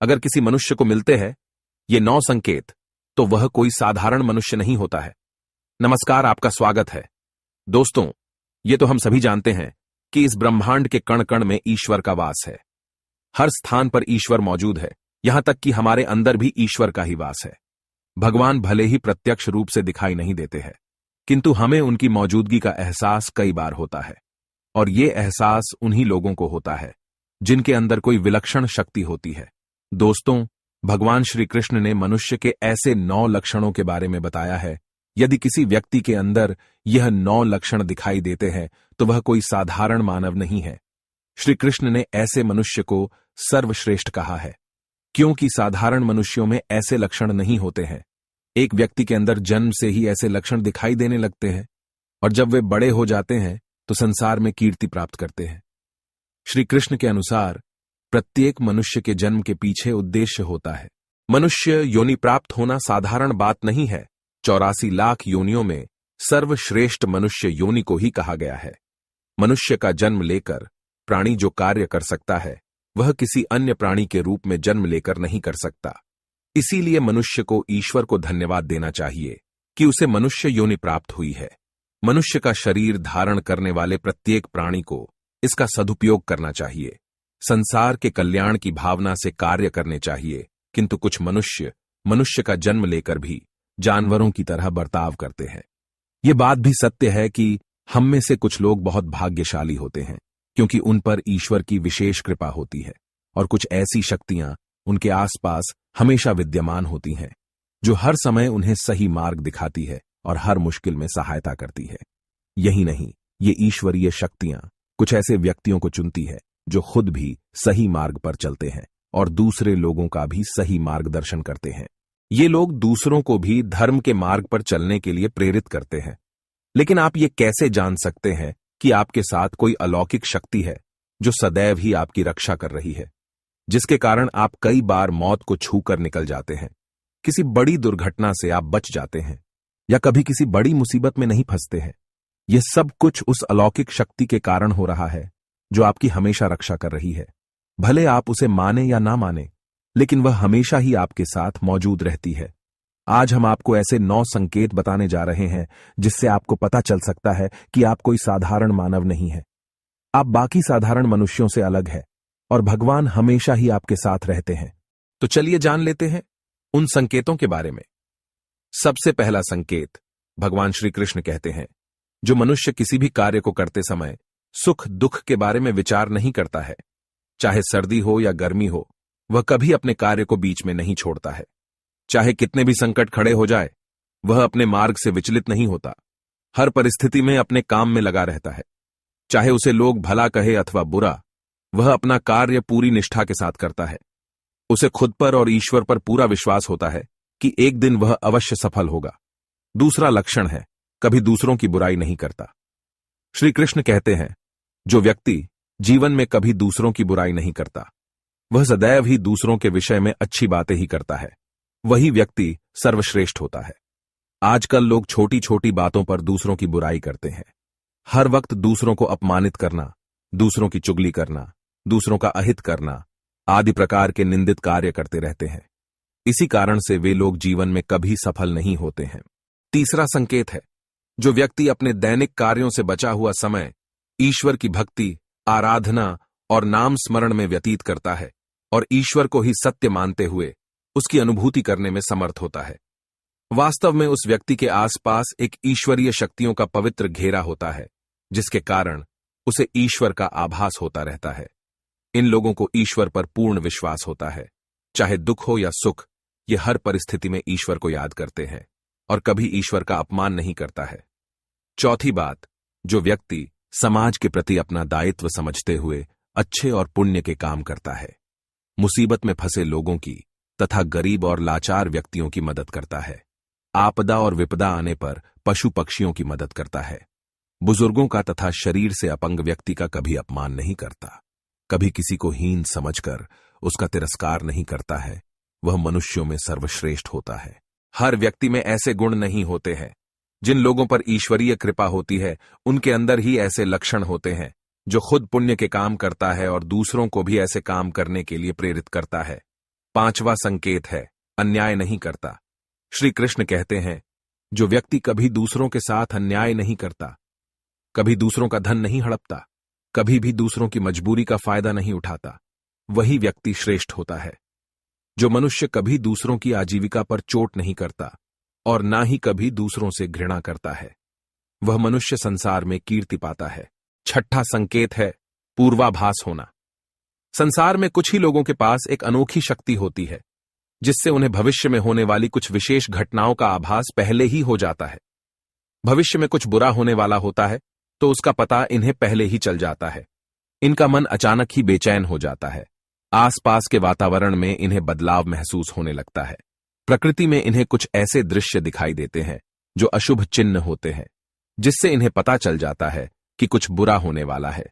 अगर किसी मनुष्य को मिलते हैं ये 9 संकेत, तो वह कोई साधारण मनुष्य नहीं होता है। नमस्कार, आपका स्वागत है। दोस्तों, ये तो हम सभी जानते हैं कि इस ब्रह्मांड के कण कण में ईश्वर का वास है। हर स्थान पर ईश्वर मौजूद है, यहां तक कि हमारे अंदर भी ईश्वर का ही वास है। भगवान भले ही प्रत्यक्ष रूप से दिखाई नहीं देते हैं, किंतु हमें उनकी मौजूदगी का एहसास कई बार होता है। और ये एहसास उन्हीं लोगों को होता है जिनके अंदर कोई विलक्षण शक्ति होती है। दोस्तों, भगवान श्री कृष्ण ने मनुष्य के ऐसे 9 लक्षणों के बारे में बताया है। यदि किसी व्यक्ति के अंदर यह 9 लक्षण दिखाई देते हैं तो वह कोई साधारण मानव नहीं है। श्री कृष्ण ने ऐसे मनुष्य को सर्वश्रेष्ठ कहा है, क्योंकि साधारण मनुष्यों में ऐसे लक्षण नहीं होते हैं। एक व्यक्ति के अंदर जन्म से ही ऐसे लक्षण दिखाई देने लगते हैं, और जब वे बड़े हो जाते हैं तो संसार में कीर्ति प्राप्त करते हैं। श्री कृष्ण के अनुसार प्रत्येक मनुष्य के जन्म के पीछे उद्देश्य होता है। मनुष्य योनि प्राप्त होना साधारण बात नहीं है। 84 लाख योनियों में सर्वश्रेष्ठ मनुष्य योनि को ही कहा गया है। मनुष्य का जन्म लेकर प्राणी जो कार्य कर सकता है, वह किसी अन्य प्राणी के रूप में जन्म लेकर नहीं कर सकता। इसीलिए मनुष्य को ईश्वर को धन्यवाद देना चाहिए कि उसे मनुष्य योनि प्राप्त हुई है। मनुष्य का शरीर धारण करने वाले प्रत्येक प्राणी को इसका सदुपयोग करना चाहिए। संसार के कल्याण की भावना से कार्य करने चाहिए, किंतु कुछ मनुष्य का जन्म लेकर भी जानवरों की तरह बर्ताव करते हैं। ये बात भी सत्य है कि हम में से कुछ लोग बहुत भाग्यशाली होते हैं, क्योंकि उन पर ईश्वर की विशेष कृपा होती है, और कुछ ऐसी शक्तियां उनके आसपास हमेशा विद्यमान होती हैं, जो हर समय उन्हें सही मार्ग दिखाती है और हर मुश्किल में सहायता करती है। यही नहीं, ये ईश्वरीय शक्तियां कुछ ऐसे व्यक्तियों को चुनती है जो खुद भी सही मार्ग पर चलते हैं और दूसरे लोगों का भी सही मार्गदर्शन करते हैं। ये लोग दूसरों को भी धर्म के मार्ग पर चलने के लिए प्रेरित करते हैं। लेकिन आप ये कैसे जान सकते हैं कि आपके साथ कोई अलौकिक शक्ति है जो सदैव ही आपकी रक्षा कर रही है, जिसके कारण आप कई बार मौत को छूकर निकल जाते हैं, किसी बड़ी दुर्घटना से आप बच जाते हैं, या कभी किसी बड़ी मुसीबत में नहीं फंसते हैं? यह सब कुछ उस अलौकिक शक्ति के कारण हो रहा है जो आपकी हमेशा रक्षा कर रही है। भले आप उसे माने या ना माने, लेकिन वह हमेशा ही आपके साथ मौजूद रहती है। आज हम आपको ऐसे 9 संकेत बताने जा रहे हैं जिससे आपको पता चल सकता है कि आप कोई साधारण मानव नहीं है। आप बाकी साधारण मनुष्यों से अलग है, और भगवान हमेशा ही आपके साथ रहते हैं। तो चलिए जान लेते हैं उन संकेतों के बारे में। सबसे पहला संकेत, भगवान श्री कृष्ण कहते हैं, जो मनुष्य किसी भी कार्य को करते समय सुख दुख के बारे में विचार नहीं करता है, चाहे सर्दी हो या गर्मी हो, वह कभी अपने कार्य को बीच में नहीं छोड़ता है। चाहे कितने भी संकट खड़े हो जाए, वह अपने मार्ग से विचलित नहीं होता। हर परिस्थिति में अपने काम में लगा रहता है। चाहे उसे लोग भला कहे अथवा बुरा, वह अपना कार्य पूरी निष्ठा के साथ करता है। उसे खुद पर और ईश्वर पर पूरा विश्वास होता है कि एक दिन वह अवश्य सफल होगा। दूसरा लक्षण है, कभी दूसरों की बुराई नहीं करता। श्री कृष्ण कहते हैं, जो व्यक्ति जीवन में कभी दूसरों की बुराई नहीं करता, वह सदैव ही दूसरों के विषय में अच्छी बातें ही करता है, वही व्यक्ति सर्वश्रेष्ठ होता है। आजकल लोग छोटी छोटी बातों पर दूसरों की बुराई करते हैं। हर वक्त दूसरों को अपमानित करना, दूसरों की चुगली करना, दूसरों का अहित करना आदि प्रकार के निंदित कार्य करते रहते हैं। इसी कारण से वे लोग जीवन में कभी सफल नहीं होते हैं। तीसरा संकेत है, जो व्यक्ति अपने दैनिक कार्यों से बचा हुआ समय ईश्वर की भक्ति, आराधना और नाम स्मरण में व्यतीत करता है, और ईश्वर को ही सत्य मानते हुए उसकी अनुभूति करने में समर्थ होता है। वास्तव में उस व्यक्ति के आसपास एक ईश्वरीय शक्तियों का पवित्र घेरा होता है, जिसके कारण उसे ईश्वर का आभास होता रहता है। इन लोगों को ईश्वर पर पूर्ण विश्वास होता है। चाहे दुख हो या सुख, ये हर परिस्थिति में ईश्वर को याद करते हैं और कभी ईश्वर का अपमान नहीं करता है। चौथी बात, जो व्यक्ति समाज के प्रति अपना दायित्व समझते हुए अच्छे और पुण्य के काम करता है, मुसीबत में फंसे लोगों की तथा गरीब और लाचार व्यक्तियों की मदद करता है, आपदा और विपदा आने पर पशु पक्षियों की मदद करता है, बुजुर्गों का तथा शरीर से अपंग व्यक्ति का कभी अपमान नहीं करता, कभी किसी को हीन समझकर उसका तिरस्कार नहीं करता है, वह मनुष्यों में सर्वश्रेष्ठ होता है। हर व्यक्ति में ऐसे गुण नहीं होते हैं। जिन लोगों पर ईश्वरीय कृपा होती है, उनके अंदर ही ऐसे लक्षण होते हैं, जो खुद पुण्य के काम करता है और दूसरों को भी ऐसे काम करने के लिए प्रेरित करता है। 5वां संकेत है, अन्याय नहीं करता। श्री कृष्ण कहते हैं, जो व्यक्ति कभी दूसरों के साथ अन्याय नहीं करता, कभी दूसरों का धन नहीं हड़पता, कभी भी दूसरों की मजबूरी का फायदा नहीं उठाता, वही व्यक्ति श्रेष्ठ होता है। जो मनुष्य कभी दूसरों की आजीविका पर चोट नहीं करता और ना ही कभी दूसरों से घृणा करता है, वह मनुष्य संसार में कीर्ति पाता है। 6वां संकेत है, पूर्वाभास होना। संसार में कुछ ही लोगों के पास एक अनोखी शक्ति होती है, जिससे उन्हें भविष्य में होने वाली कुछ विशेष घटनाओं का आभास पहले ही हो जाता है। भविष्य में कुछ बुरा होने वाला होता है तो उसका पता इन्हें पहले ही चल जाता है। इनका मन अचानक ही बेचैन हो जाता है। आसपास के वातावरण में इन्हें बदलाव महसूस होने लगता है। प्रकृति में इन्हें कुछ ऐसे दृश्य दिखाई देते हैं जो अशुभ चिन्ह होते हैं, जिससे इन्हें पता चल जाता है कि कुछ बुरा होने वाला है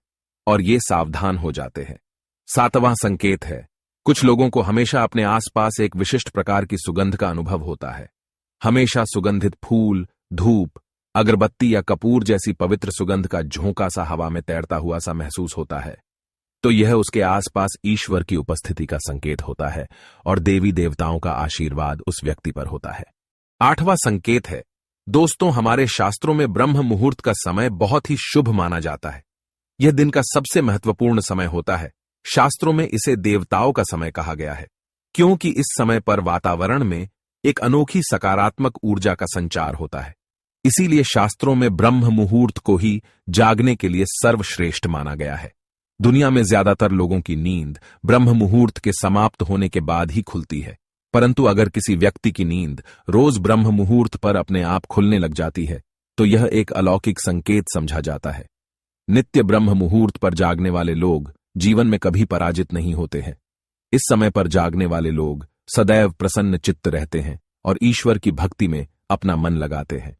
और ये सावधान हो जाते हैं। 7वां संकेत है, कुछ लोगों को हमेशा अपने आसपास एक विशिष्ट प्रकार की सुगंध का अनुभव होता है। हमेशा सुगंधित फूल, धूप, अगरबत्ती या कपूर जैसी पवित्र सुगंध का झोंका सा हवा में तैरता हुआ सा महसूस होता है, तो यह उसके आसपास ईश्वर की उपस्थिति का संकेत होता है और देवी देवताओं का आशीर्वाद उस व्यक्ति पर होता है। 8वां संकेत है, दोस्तों, हमारे शास्त्रों में ब्रह्म मुहूर्त का समय बहुत ही शुभ माना जाता है। यह दिन का सबसे महत्वपूर्ण समय होता है। शास्त्रों में इसे देवताओं का समय कहा गया है, क्योंकि इस समय पर वातावरण में एक अनोखी सकारात्मक ऊर्जा का संचार होता है। इसीलिए शास्त्रों में ब्रह्म मुहूर्त को ही जागने के लिए सर्वश्रेष्ठ माना गया है। दुनिया में ज्यादातर लोगों की नींद ब्रह्म मुहूर्त के समाप्त होने के बाद ही खुलती है, परंतु अगर किसी व्यक्ति की नींद रोज ब्रह्म मुहूर्त पर अपने आप खुलने लग जाती है, तो यह एक अलौकिक संकेत समझा जाता है। नित्य ब्रह्म मुहूर्त पर जागने वाले लोग जीवन में कभी पराजित नहीं होते हैं। इस समय पर जागने वाले लोग सदैव प्रसन्न चित्त रहते हैं और ईश्वर की भक्ति में अपना मन लगाते हैं।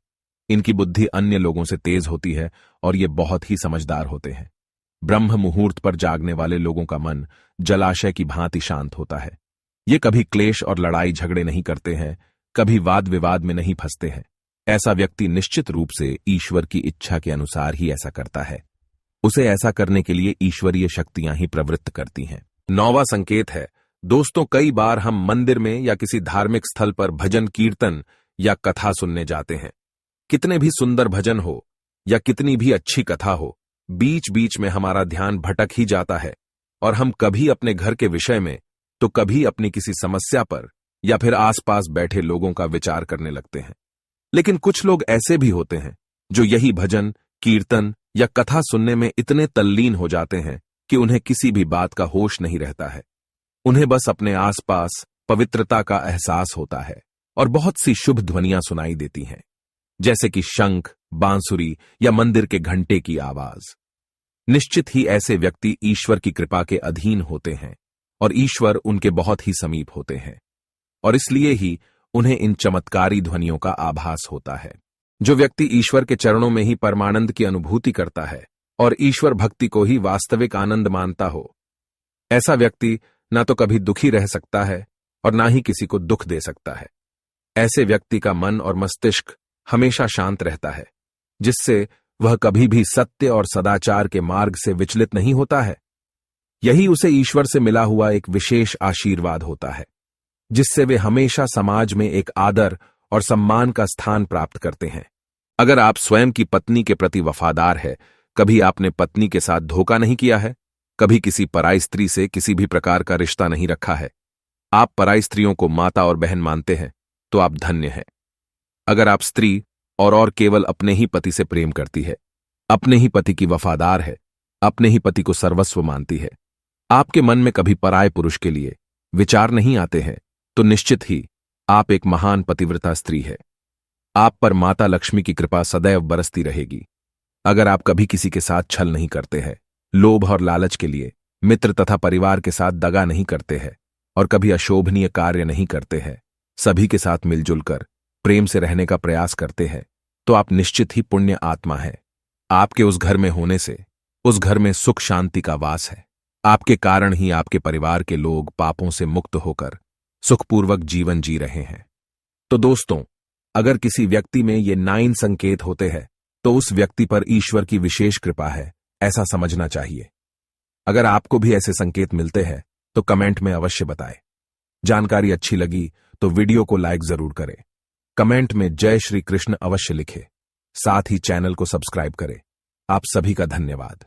इनकी बुद्धि अन्य लोगों से तेज होती है और ये बहुत ही समझदार होते हैं। ब्रह्म मुहूर्त पर जागने वाले लोगों का मन जलाशय की भांति शांत होता है। ये कभी क्लेश और लड़ाई झगड़े नहीं करते हैं, कभी वाद विवाद में नहीं फंसते हैं। ऐसा व्यक्ति निश्चित रूप से ईश्वर की इच्छा के अनुसार ही ऐसा करता है। उसे ऐसा करने के लिए ईश्वरीय शक्तियां ही प्रवृत्त करती हैं। 9वां संकेत है, दोस्तों, कई बार हम मंदिर में या किसी धार्मिक स्थल पर भजन कीर्तन या कथा सुनने जाते हैं। कितने भी सुंदर भजन हो या कितनी भी अच्छी कथा हो, बीच बीच में हमारा ध्यान भटक ही जाता है और हम कभी अपने घर के विषय में तो कभी अपनी किसी समस्या पर या फिर आसपास बैठे लोगों का विचार करने लगते हैं। लेकिन कुछ लोग ऐसे भी होते हैं जो यही भजन, कीर्तन या कथा सुनने में इतने तल्लीन हो जाते हैं कि उन्हें किसी भी बात का होश नहीं रहता है। उन्हें बस अपने आसपास पवित्रता का एहसास होता है और बहुत सी शुभ ध्वनियां सुनाई देती हैं, जैसे कि शंख, बांसुरी या मंदिर के घंटे की आवाज। निश्चित ही ऐसे व्यक्ति ईश्वर की कृपा के अधीन होते हैं और ईश्वर उनके बहुत ही समीप होते हैं और इसलिए ही उन्हें इन चमत्कारी ध्वनियों का आभास होता है। जो व्यक्ति ईश्वर के चरणों में ही परमानंद की अनुभूति करता है और ईश्वर भक्ति को ही वास्तविक आनंद मानता हो, ऐसा व्यक्ति ना तो कभी दुखी रह सकता है और ना ही किसी को दुख दे सकता है। ऐसे व्यक्ति का मन और मस्तिष्क हमेशा शांत रहता है, जिससे वह कभी भी सत्य और सदाचार के मार्ग से विचलित नहीं होता है। यही उसे ईश्वर से मिला हुआ एक विशेष आशीर्वाद होता है, जिससे वे हमेशा समाज में एक आदर और सम्मान का स्थान प्राप्त करते हैं। अगर आप स्वयं की पत्नी के प्रति वफादार है, कभी आपने पत्नी के साथ धोखा नहीं किया है, कभी किसी पराई स्त्री से किसी भी प्रकार का रिश्ता नहीं रखा है, आप पराई स्त्रियों को माता और बहन मानते हैं, तो आप धन्य हैं। अगर आप स्त्री और केवल अपने ही पति से प्रेम करती है, अपने ही पति की वफादार है, अपने ही पति को सर्वस्व मानती है, आपके मन में कभी पराये पुरुष के लिए विचार नहीं आते हैं, तो निश्चित ही आप एक महान पतिव्रता स्त्री है। आप पर माता लक्ष्मी की कृपा सदैव बरसती रहेगी। अगर आप कभी किसी के साथ छल नहीं करते हैं, लोभ और लालच के लिए मित्र तथा परिवार के साथ दगा नहीं करते हैं और कभी अशोभनीय कार्य नहीं करते हैं, सभी के साथ मिलजुल कर प्रेम से रहने का प्रयास करते हैं, तो आप निश्चित ही पुण्य आत्मा है। आपके उस घर में होने से उस घर में सुख शांति का वास है। आपके कारण ही आपके परिवार के लोग पापों से मुक्त होकर सुखपूर्वक जीवन जी रहे हैं। तो दोस्तों, अगर किसी व्यक्ति में ये 9 संकेत होते हैं, तो उस व्यक्ति पर ईश्वर की विशेष कृपा है, ऐसा समझना चाहिए। अगर आपको भी ऐसे संकेत मिलते हैं तो कमेंट में अवश्य बताएं। जानकारी अच्छी लगी तो वीडियो को लाइक जरूर करें। कमेंट में जय श्री कृष्ण अवश्य लिखें। साथ ही चैनल को सब्सक्राइब करें। आप सभी का धन्यवाद।